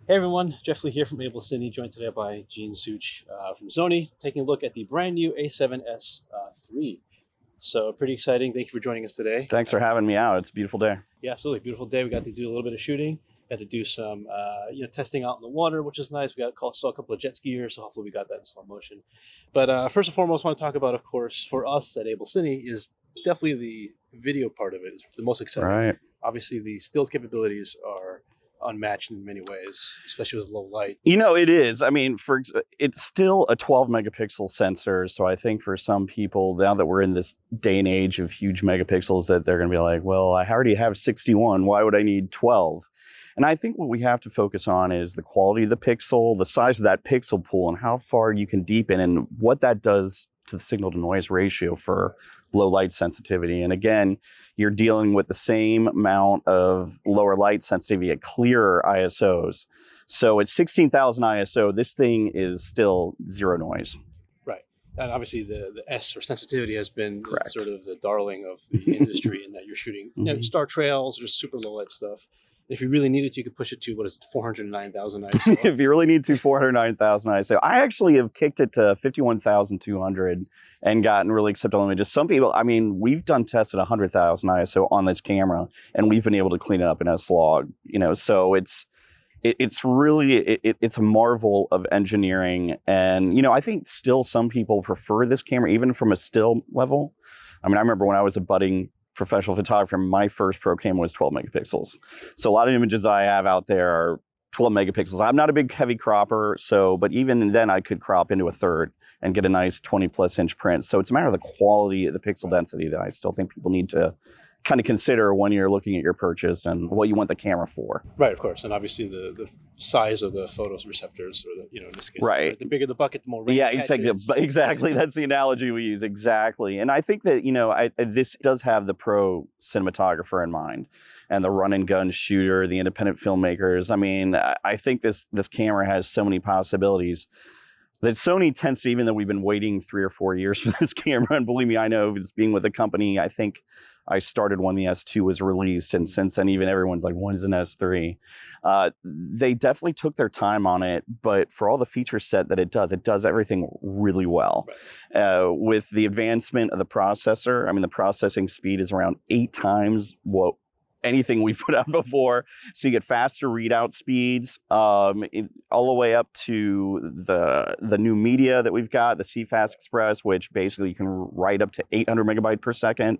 Hey everyone, Jeff Lee here from AbelCine, joined today by Gene Szucs from Sony, taking a look at the brand new A7S III. So pretty exciting. Thank you for joining us today. Thanks for having me out. It's a beautiful day. Yeah, absolutely. Beautiful day. We got to do a little bit of shooting. Got to do some testing out in the water, which is nice. Saw a couple of jet skiers, so hopefully we got that in slow motion. But first and foremost, I want to talk about, of course, for us at AbelCine is definitely the video part of it is the most exciting. Right. Obviously, the stills capabilities are unmatched in many ways, especially with low light. You know, it is. I mean, it's still a 12 megapixel sensor. So I think for some people, now that we're in this day and age of huge megapixels, that they're going to be like, well, I already have 61. Why would I need 12? And I think what we have to focus on is the quality of the pixel, the size of that pixel pool, and how far you can deepen, and what that does to the signal to noise ratio for low light sensitivity. And again, you're dealing with the same amount of lower light sensitivity at clearer ISOs. So at 16,000 ISO, this thing is still zero noise. Right. And obviously the S for sensitivity has been Correct. sort of the darling of the industry in that you're shooting star trails or super low light stuff. If you really needed to, you could push it to, 409,000 ISO. If you really need to, 409,000 ISO. I actually have kicked it to 51,200 and gotten really acceptable images. Some people, I mean, we've done tests at 100,000 ISO on this camera, and we've been able to clean it up in S-Log. So it's a marvel of engineering. And, I think still some people prefer this camera, even from a still level. I mean, I remember when I was a budding professional photographer, my first pro cam was 12 megapixels. So a lot of images I have out there are 12 megapixels. I'm not a big heavy cropper, but even then I could crop into a third and get a nice 20 plus inch print. So it's a matter of the quality of the pixel density that I still think people need to kind of consider when you're looking at your purchase and what you want the camera for. Right, of course. And obviously the size of the photos receptors, or in this case, right. The bigger the bucket, the more rain. Yeah, exactly. That's the analogy we use. Exactly. And I think that, this does have the pro cinematographer in mind, and the run and gun shooter, the independent filmmakers. I mean, I think this camera has so many possibilities that Sony tends to, even though we've been waiting 3 or 4 years for this camera, and believe me, I know, it's being with the company, I think I started when the S2 was released, and since then, even everyone's like, when's an S3? They definitely took their time on it, but for all the feature set that it does everything really well. Right. With the advancement of the processor, I mean, the processing speed is around 8 times what anything we've put out before. So you get faster readout speeds, all the way up to the new media that we've got, the CFast Express, which basically you can write up to 800 megabyte per second,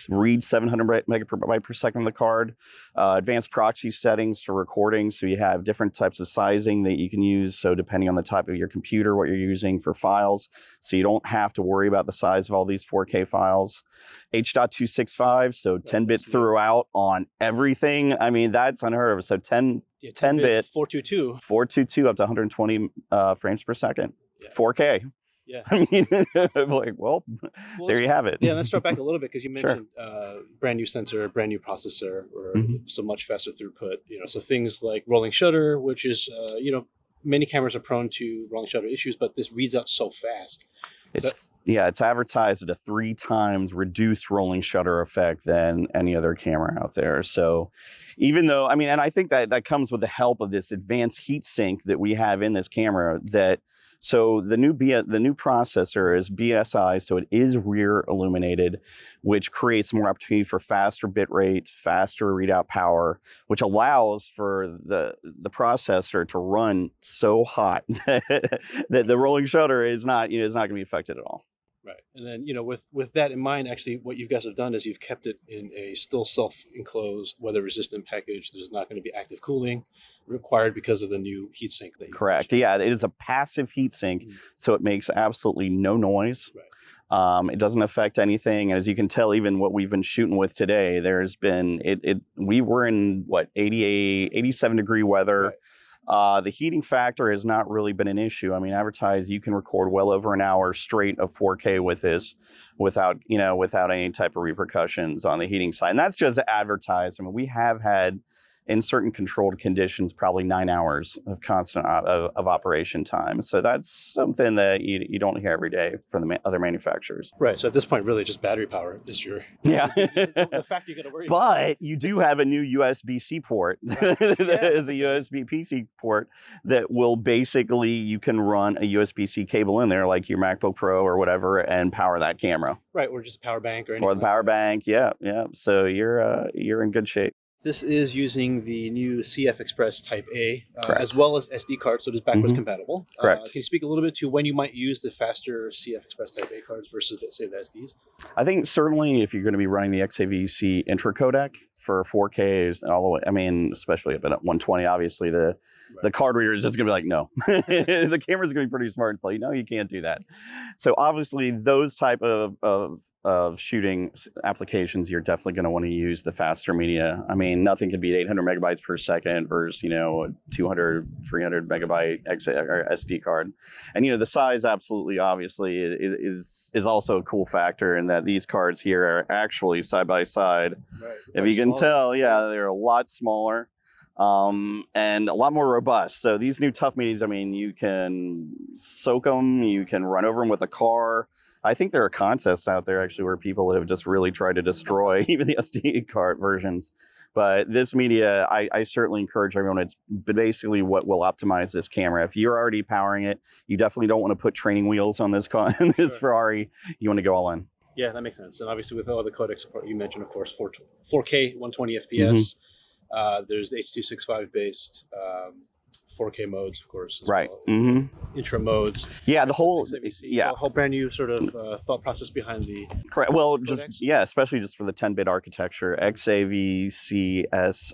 read 700 megabyte per second on the card, advanced proxy settings for recording. So you have different types of sizing that you can use. So depending on the type of your computer, what you're using for files. So you don't have to worry about the size of all these 4K files. H.265, so 10-bit throughout on everything. I mean, that's unheard of. So 10-bit 422 up to 120 frames per second. Yeah. 4K. Yeah. I mean, I'm like, well, there you have it. Yeah, let's start back a little bit, because you mentioned brand new sensor, brand new processor, or so much faster throughput. So things like rolling shutter, which is, many cameras are prone to rolling shutter issues, but this reads out so fast. It's advertised at a 3 times reduced rolling shutter effect than any other camera out there. So even though, I mean, and I think that comes with the help of this advanced heat sink that we have in this camera, so the new processor is BSI, so it is rear illuminated, which creates more opportunity for faster bit rate, faster readout power, which allows for the processor to run so hot that the rolling shutter is not going to be affected at all. Right. And then, with that in mind, actually, what you guys have done is you've kept it in a still self-enclosed, weather-resistant package. There's not going to be active cooling required because of the new heatsink. Correct. Yeah, it is a passive heatsink, so it makes absolutely no noise. Right. It doesn't affect anything. As you can tell, even what we've been shooting with today, there's been, we were in, 87 degree weather. Right. The heating factor has not really been an issue. I mean, advertised, you can record well over an hour straight of 4K with this without any type of repercussions on the heating side. And that's just advertised. I mean, we have had in certain controlled conditions, probably 9 hours of constant of operation time. So that's something that you don't hear every day from the other manufacturers. Right. So at this point, really just battery power is your the fact you got to worry about. But you do have a new USB-C port. Right. That is a USB-PC port that will basically, you can run a USB-C cable in there like your MacBook Pro or whatever and power that camera. Right, or just a power bank or anything. Or the power bank, yeah. So you're in good shape. This is using the new CF Express Type A, Correct. as well as SD card, so it is backwards compatible. Correct. Can you speak a little bit to when you might use the faster CF Express Type A cards versus, say, the SDs? I think certainly if you're going to be running the XAVC intra codec for 4Ks all the way, I mean, especially up at 120, obviously the card reader is just going to be like, no. The camera's going to be pretty smart. It's like, no, you can't do that. So obviously those type of shooting applications, you're definitely going to want to use the faster media. I mean, nothing can beat 800 megabytes per second versus, 200, 300 megabyte SD card. And, the size absolutely, obviously, is also a cool factor in that these cards here are actually side by side. Right. If you can tell, they're a lot smaller. And a lot more robust. So these new tough minis, I mean, you can soak them, you can run over them with a car. I think there are contests out there actually where people have just really tried to destroy even the SD card versions. But this media, I certainly encourage everyone. It's basically what will optimize this camera. If you're already powering it, you definitely don't want to put training wheels on this Ferrari. You want to go all in. Yeah, that makes sense. And obviously with all the codec support you mentioned, of course, 4K, 120 FPS. There's the H.265 based 4K modes, of course. Right. Well. Intra modes. Yeah, the whole So a whole brand new sort of thought process behind the. Correct. Well, codecs. Especially just for the 10-bit architecture, XAVCS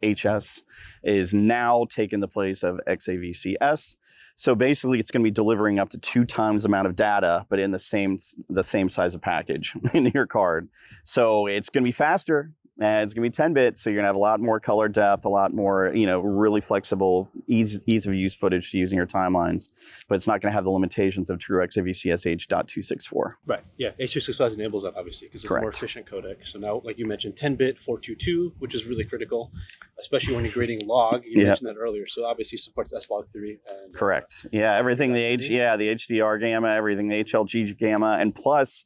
HS is now taking the place of XAVCS. So basically, it's going to be delivering up to 2 times the amount of data, but in the same size of package in your card. So it's going to be faster. And it's going to be 10 bits, so you're going to have a lot more color depth, a lot more, really flexible, ease of use footage to use in your timelines. But it's not going to have the limitations of true XAVCS H.264. Right. Yeah. H.265 enables that, obviously, because it's a more efficient codec. So now, like you mentioned, 10-bit 422, which is really critical, especially when you're grading log. You mentioned that earlier. So obviously supports S-Log3. And, correct. everything the HDR gamma, everything the HLG gamma, and plus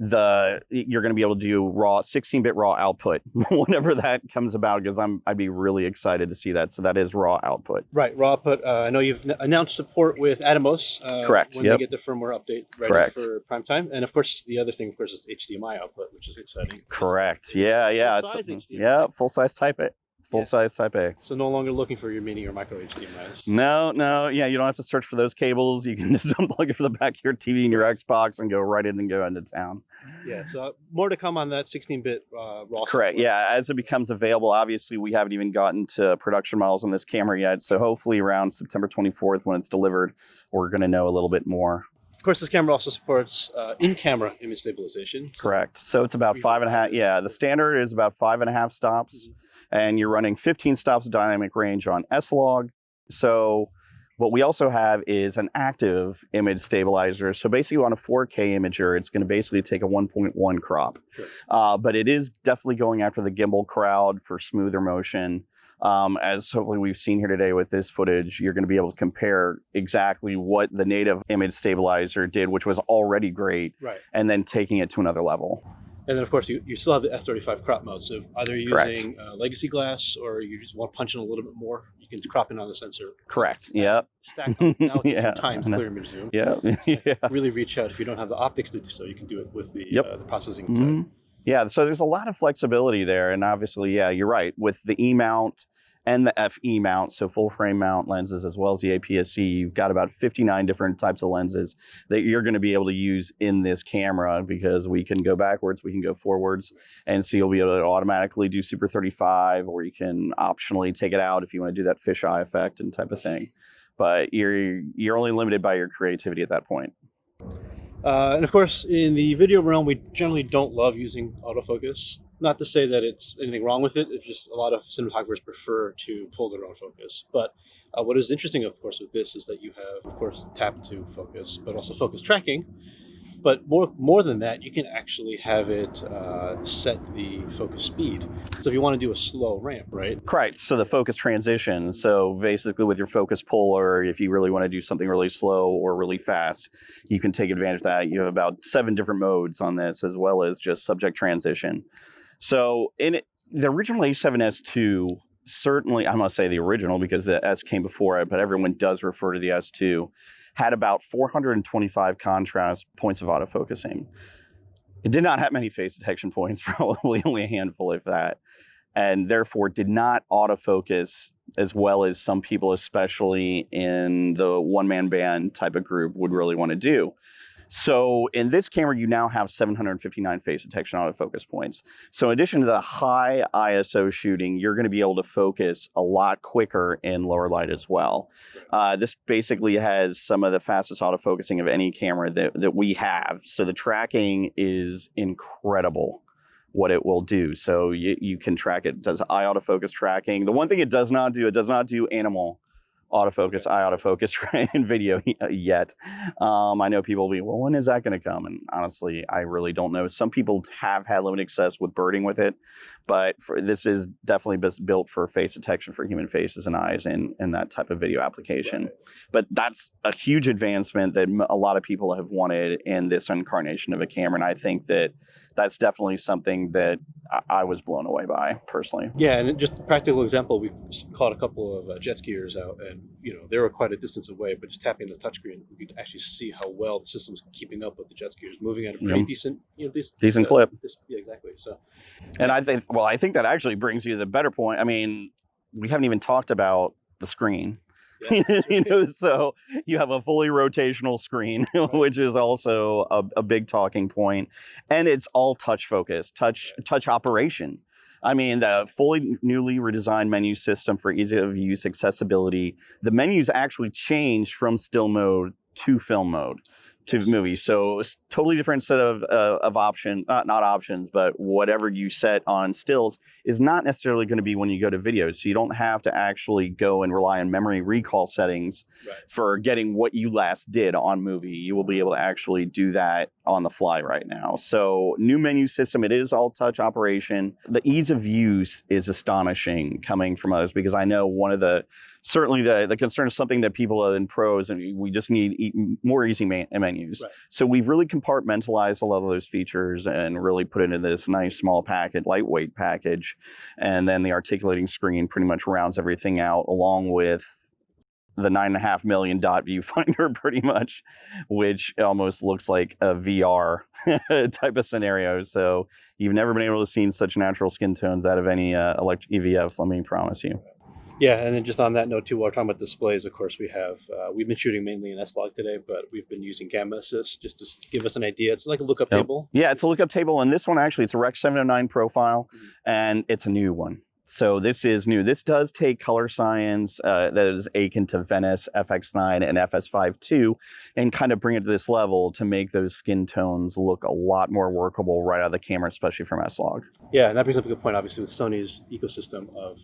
you're going to be able to do raw 16-bit raw output whenever that comes about, because I'd be really excited to see that. So that is raw output. Right, raw output. I know you've announced support with Atomos. Correct. When they get the firmware update ready for prime time, and of course the other thing, of course, is HDMI output, which is exciting. Correct. It's full size Type A. Full-size Type A. So no longer looking for your mini or micro HDMIs. No. Yeah, you don't have to search for those cables. You can just unplug it from the back of your TV and your Xbox and go right in and go into town. Yeah, so more to come on that 16-bit raw. Correct. software. Yeah, as it becomes available, obviously we haven't even gotten to production models on this camera yet. So hopefully around September 24th when it's delivered, we're going to know a little bit more. Of course, this camera also supports in-camera image stabilization. Correct. So it's about 5.5. Yeah, the standard is about 5.5 stops. And you're running 15 stops of dynamic range on S-Log. So what we also have is an active image stabilizer. So basically on a 4K imager, it's going to basically take a 1.1 crop. Sure. But it is definitely going after the gimbal crowd for smoother motion. As hopefully we've seen here today with this footage, you're going to be able to compare exactly what the native image stabilizer did, which was already great, and then taking it to another level. And then, of course, you still have the S35 crop mode. So either you're using legacy glass or you just want to punch in a little bit more, you can crop in on the sensor. Correct. Yep. Stack up. Now it's 2 times clear image zoom. Yeah. Really reach out. If you don't have the optics to do so, you can do it with the processing inside. Yeah. So there's a lot of flexibility there. And obviously, you're right. With the E-mount and the FE mount, so full frame mount lenses, as well as the APS-C, you've got about 59 different types of lenses that you're going to be able to use in this camera, because we can go backwards, we can go forwards, and so you'll be able to automatically do Super 35, or you can optionally take it out if you want to do that fisheye effect and type of thing. But you're only limited by your creativity at that point. And of course, in the video realm, we generally don't love using autofocus. Not to say that it's anything wrong with it. It's just a lot of cinematographers prefer to pull their own focus. But what is interesting, of course, with this is that you have, of course, tap to focus, but also focus tracking. But more than that, you can actually have it set the focus speed. So if you want to do a slow ramp, right? Correct. So the focus transition. So basically with your focus puller, if you really want to do something really slow or really fast, you can take advantage of that. You have about 7 different modes on this, as well as just subject transition. So the original A7S II, certainly, I'm going to say the original because the S came before it, but everyone does refer to the S2, had about 425 contrast points of autofocusing. It did not have many face detection points, probably only a handful if that, and therefore did not autofocus as well as some people, especially in the one-man band type of group, would really want to do. So in this camera, you now have 759 face detection autofocus points. So in addition to the high ISO shooting, you're going to be able to focus a lot quicker in lower light as well. This basically has some of the fastest autofocusing of any camera that we have. So the tracking is incredible what it will do. So you can track it. It does eye autofocus tracking. The one thing it does not do animal autofocus, eye autofocus in video yet. I know people will be, well, when is that going to come? And honestly, I really don't know. Some people have had limited success with birding with it, but this is definitely built for face detection for human faces and eyes and that type of video application. Right. But that's a huge advancement that a lot of people have wanted in this incarnation of a camera. And I think that that's definitely something that I was blown away by personally. Yeah, and just a practical example, we caught a couple of jet skiers out, and they were quite a distance away, but just tapping the touchscreen, we could actually see how well the system's keeping up with the jet skiers, moving at a pretty decent clip. Yeah, exactly. So, and I think that actually brings you to the better point. I mean, we haven't even talked about the screen. Yeah. So you have a fully rotational screen, right, which is also a big talking point, and it's all touch focus, touch operation. I mean, the fully newly redesigned menu system for ease of use, accessibility. The menus actually changed from still mode to film mode to movies. So it's totally different set of options, not options, but whatever you set on stills is not necessarily going to be when you go to video. So you don't have to actually go and rely on memory recall settings for getting what you last did on movie. You will be able to actually do that on the fly right now. So new menu system, it is all touch operation. The ease of use is astonishing coming from us, because I know one of certainly the concern is something that people in pros, and we just need more easy menus. Right. So we've really compartmentalized a lot of those features and really put it into this nice small package, lightweight package. And then the articulating screen pretty much rounds everything out, along with the 9.5 million dot viewfinder pretty much, which almost looks like a VR type of scenario. So you've never been able to see such natural skin tones out of any EVF, let me promise you. Yeah, and then just on that note too, while we're talking about displays, of course, we've been shooting mainly in S-Log today, but we've been using Gamma Assist just to give us an idea. It's like a lookup table. Yeah, it's a lookup table, and this one actually, it's a Rec 709 profile, and it's a new one. So this is new. This does take color science that is akin to Venice, FX9, and FS5 and kind of bring it to this level to make those skin tones look a lot more workable right out of the camera, especially from S-Log. Yeah, and that brings up a good point, obviously, with Sony's ecosystem of,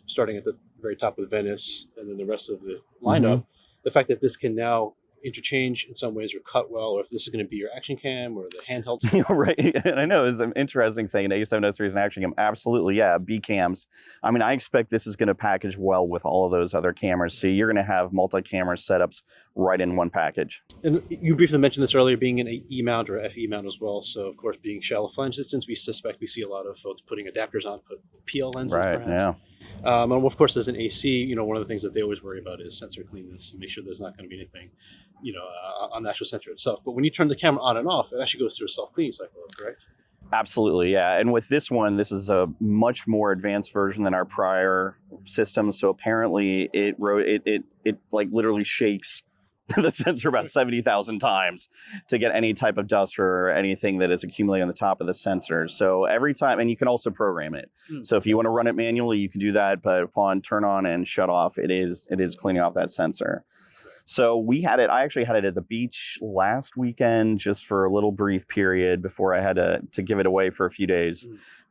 starting at the very top with Venice and then the rest of the lineup, the fact that this can now interchange in some ways or cut well, or if this is going to be your action cam or the handheld. Right. And I know it's interesting saying A7S III is an action cam. Absolutely. Yeah. B cams. I mean, I expect this is going to package well with all of those other cameras. So you're going to have multi-camera setups right in one package. And you briefly mentioned this earlier, being an E mount or FE mount as well. So of course, being shallow flange distance, we suspect we see a lot of folks putting adapters on, put PL lenses. Right. Perhaps. Yeah. And of course, as an AC, one of the things that they always worry about is sensor cleanness, and make sure there's not going to be anything, on the actual sensor itself. But when you turn the camera on and off, it actually goes through a self-cleaning cycle, correct? Absolutely, yeah. And with this one, this is a much more advanced version than our prior system. So apparently, it like literally shakes the sensor about 70,000 times to get any type of dust or anything that is accumulating on the top of the sensor. So every time, and you can also program it. So if you want to run it manually, you can do that. But upon turn on and shut off, it is cleaning off that sensor. So I actually had it at the beach last weekend just for a little brief period before I had to give it away for a few days.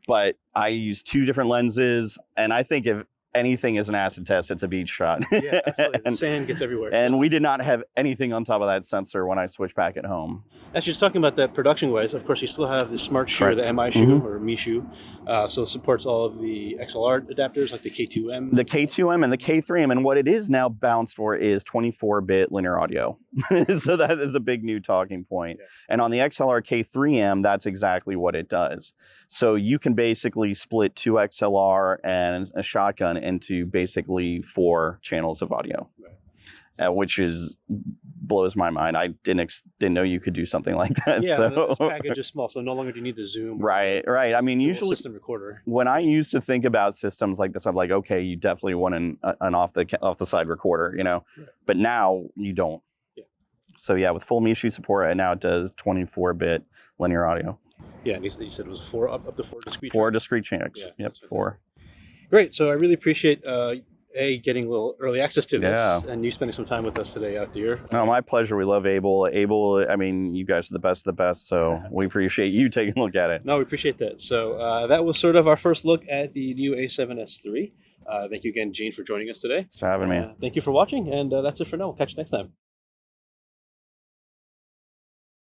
But I used 2 different lenses, and I think anything is an acid test, it's a beach shot. Yeah, absolutely. The sand gets everywhere. And we did not have anything on top of that sensor when I switched back at home. Actually, just talking about that production-wise, of course, you still have the smart shoe, Correct. the MI shoe or Mi shoe. So it supports all of the XLR adapters like the K2M. The K2M and the K3M, and what it is now bounced for is 24-bit linear audio. So that is a big new talking point. Yeah. And on the XLR K3M, that's exactly what it does. So you can basically split 2 XLR and a shotgun into basically 4 channels of audio. Right. Which blows my mind. I didn't know you could do something like that. Yeah, so this package is small, so no longer do you need the zoom. Right. I mean, usually system recorder. When I used to think about systems like this, I'm like, okay, you definitely want an off the side recorder, you know. Right. But now you don't. Yeah. So yeah, with full Mishu support, and now it does 24-bit linear audio. Yeah, and you said it was 4 up to 4 discrete. 4 discrete channels. Yeah, yep, 4. Great. So I really appreciate getting a little early access to this, and you spending some time with us today out there. No, my pleasure. We love Abel. Abel, I mean, you guys are the best of the best, so we appreciate you taking a look at it. No, we appreciate that. So that was sort of our first look at the new A7S III. Thank you again, Gene, for joining us today. Thanks for having me. Thank you for watching, and that's it for now. We'll catch you next time.